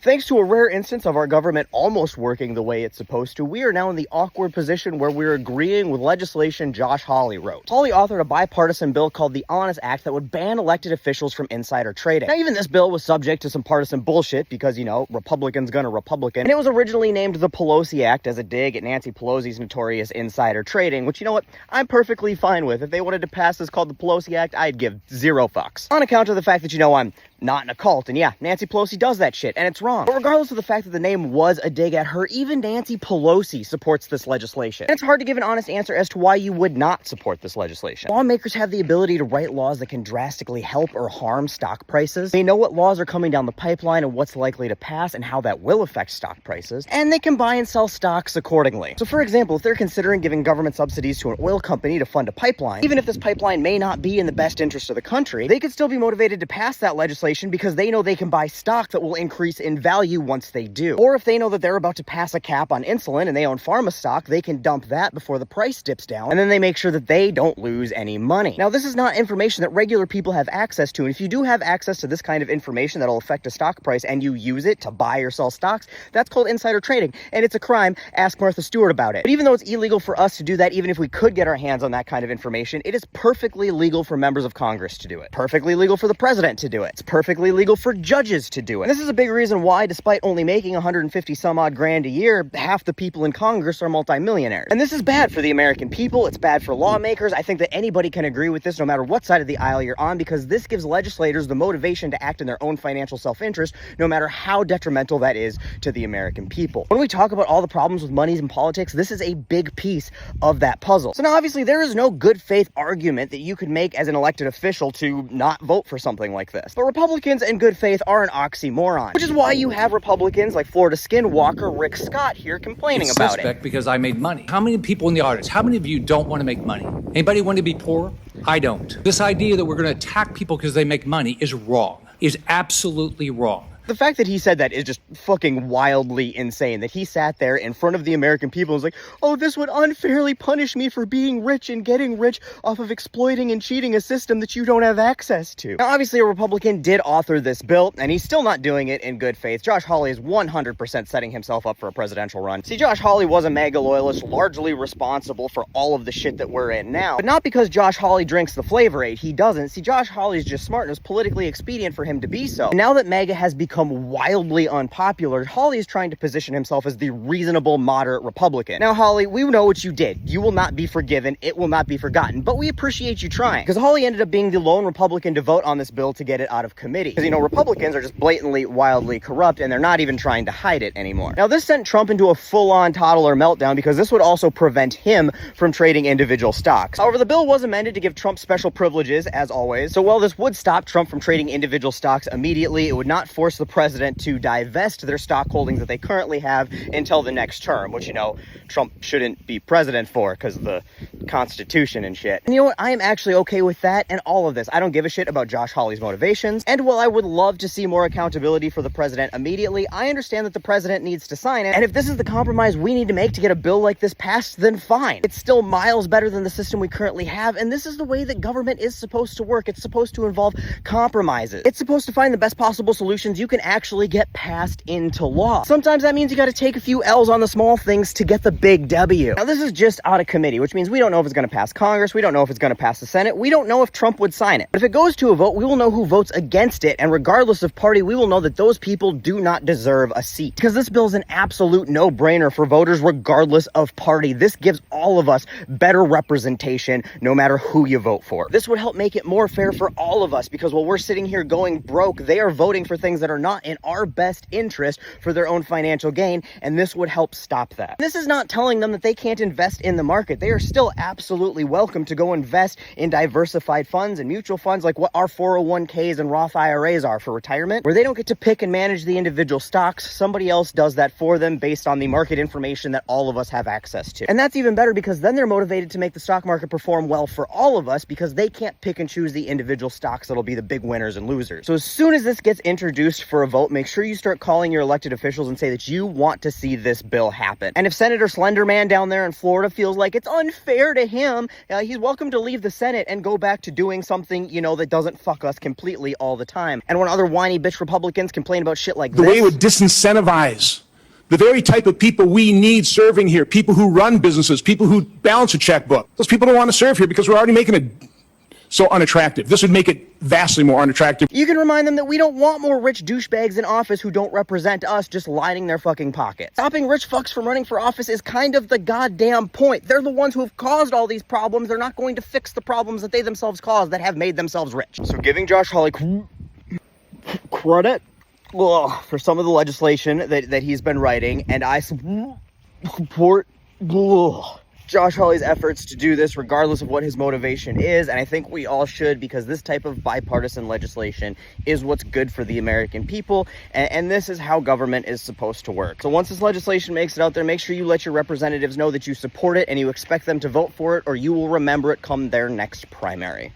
Thanks to a rare instance of our government almost working the way it's supposed to, we are now in the awkward position where we're agreeing with legislation Josh Hawley wrote. Hawley authored a bipartisan bill called the Honest Act that would ban elected officials from insider trading. Now, even this bill was subject to some partisan bullshit because, you know, Republicans gonna Republican, and it was originally named the Pelosi Act as a dig at Nancy Pelosi's notorious insider trading, which, you know what, I'm perfectly fine with. If they wanted to pass this called the Pelosi Act, I'd give zero fucks. On account of the fact that, you know, I'm not in a cult, and yeah, Nancy Pelosi does that shit, and it's wrong. But regardless of the fact that the name was a dig at her, even Nancy Pelosi supports this legislation. And it's hard to give an honest answer as to why you would not support this legislation. Lawmakers have the ability to write laws that can drastically help or harm stock prices. They know what laws are coming down the pipeline and what's likely to pass and how that will affect stock prices, and they can buy and sell stocks accordingly. So for example, if they're considering giving government subsidies to an oil company to fund a pipeline, even if this pipeline may not be in the best interest of the country, they could still be motivated to pass that legislation because they know they can buy stock that will increase in value once they do. Or if they know that they're about to pass a cap on insulin and they own pharma stock, they can dump that before the price dips down, and then they make sure that they don't lose any money. Now, this is not information that regular people have access to, and if you do have access to this kind of information that'll affect a stock price and you use it to buy or sell stocks, that's called insider trading, and it's a crime. Ask Martha Stewart about it. But even though it's illegal for us to do that, even if we could get our hands on that kind of information, it is perfectly legal for members of Congress to do it. Perfectly legal for the president to do it. It's perfectly legal for judges to do it. And this is a big reason why, despite only making 150 some odd grand a year, half the people in Congress are multimillionaires. And this is bad for the American people. It's bad for lawmakers. I think that anybody can agree with this no matter what side of the aisle you're on, because this gives legislators the motivation to act in their own financial self-interest, no matter how detrimental that is to the American people. When we talk about all the problems with monies in politics, this is a big piece of that puzzle. So now obviously there is no good faith argument that you could make as an elected official to not vote for something like this. But Republicans and good faith are an oxymoron, which is why you have Republicans like Florida Skinwalker Rick Scott here complaining about it. Because I made money. How many people in the audience, how many of you don't want to make money? Anybody want to be poor? I don't. This idea that we're going to attack people because they make money is wrong, is absolutely wrong. The fact that he said that is just fucking wildly insane, that he sat there in front of the American people and was like, oh, this would unfairly punish me for being rich and getting rich off of exploiting and cheating a system that you don't have access to. Now, obviously, a Republican did author this bill, and he's still not doing it in good faith. Josh Hawley is 100% setting himself up for a presidential run. See, Josh Hawley was a MAGA loyalist, largely responsible for all of the shit that we're in now. But not because Josh Hawley drinks the Flavor Aid. He doesn't. See, Josh Hawley's just smart, and it was politically expedient for him to be so. And now that MAGA has become wildly unpopular, Hawley is trying to position himself as the reasonable, moderate Republican. Now, Hawley, we know what you did. You will not be forgiven. It will not be forgotten. But we appreciate you trying. Because Hawley ended up being the lone Republican to vote on this bill to get it out of committee. Because, you know, Republicans are just blatantly, wildly corrupt, and they're not even trying to hide it anymore. Now, this sent Trump into a full-on toddler meltdown because this would also prevent him from trading individual stocks. However, the bill was amended to give Trump special privileges, as always. So while this would stop Trump from trading individual stocks immediately, it would not force the president to divest their stock holdings that they currently have until the next term, which, you know, Trump shouldn't be president for because of the Constitution and shit. And you know what? I am actually okay with that and all of this. I don't give a shit about Josh Hawley's motivations. And while I would love to see more accountability for the president immediately, I understand that the president needs to sign it. And if this is the compromise we need to make to get a bill like this passed, then fine. It's still miles better than the system we currently have. And this is the way that government is supposed to work. It's supposed to involve compromises. It's supposed to find the best possible solutions you can actually get passed into law. Sometimes that means you got to take a few L's on the small things to get the big W. Now, this is just out of committee, which means we don't know if it's going to pass Congress. We don't know if it's going to pass the Senate. We don't know if Trump would sign it. But if it goes to a vote, we will know who votes against it. And regardless of party, we will know that those people do not deserve a seat. Because this bill is an absolute no-brainer for voters regardless of party. This gives all of us better representation no matter who you vote for. This would help make it more fair for all of us, because while we're sitting here going broke, they are voting for things that are not in our best interest for their own financial gain, and this would help stop that. This is not telling them that they can't invest in the market. They are still absolutely welcome to go invest in diversified funds and mutual funds like what our 401ks and Roth IRAs are for retirement, where they don't get to pick and manage the individual stocks. Somebody else does that for them based on the market information that all of us have access to. And that's even better because then they're motivated to make the stock market perform well for all of us, because they can't pick and choose the individual stocks that'll be the big winners and losers. So as soon as this gets introduced for a vote, make sure you start calling your elected officials and say that you want to see this bill happen. And if Senator Slenderman down there in Florida feels like it's unfair to him, he's welcome to leave the Senate and go back to doing something, that doesn't fuck us completely all the time. And when other whiny bitch Republicans complain about shit like the way it would disincentivize the very type of people we need serving here, people who run businesses, people who balance a checkbook. Those people don't want to serve here because we're already making it so unattractive. This would make it vastly more unattractive. You can remind them that we don't want more rich douchebags in office who don't represent us just lining their fucking pockets. Stopping rich fucks from running for office is kind of the goddamn point. They're the ones who have caused all these problems. They're not going to fix the problems that they themselves caused that have made themselves rich. So giving Josh Hawley credit for some of the legislation that he's been writing, and I support Josh Hawley's efforts to do this regardless of what his motivation is, and I think we all should, because this type of bipartisan legislation is what's good for the American people, and this is how government is supposed to work. So once this legislation makes it out there, make sure you let your representatives know that you support it and you expect them to vote for it, or you will remember it come their next primary.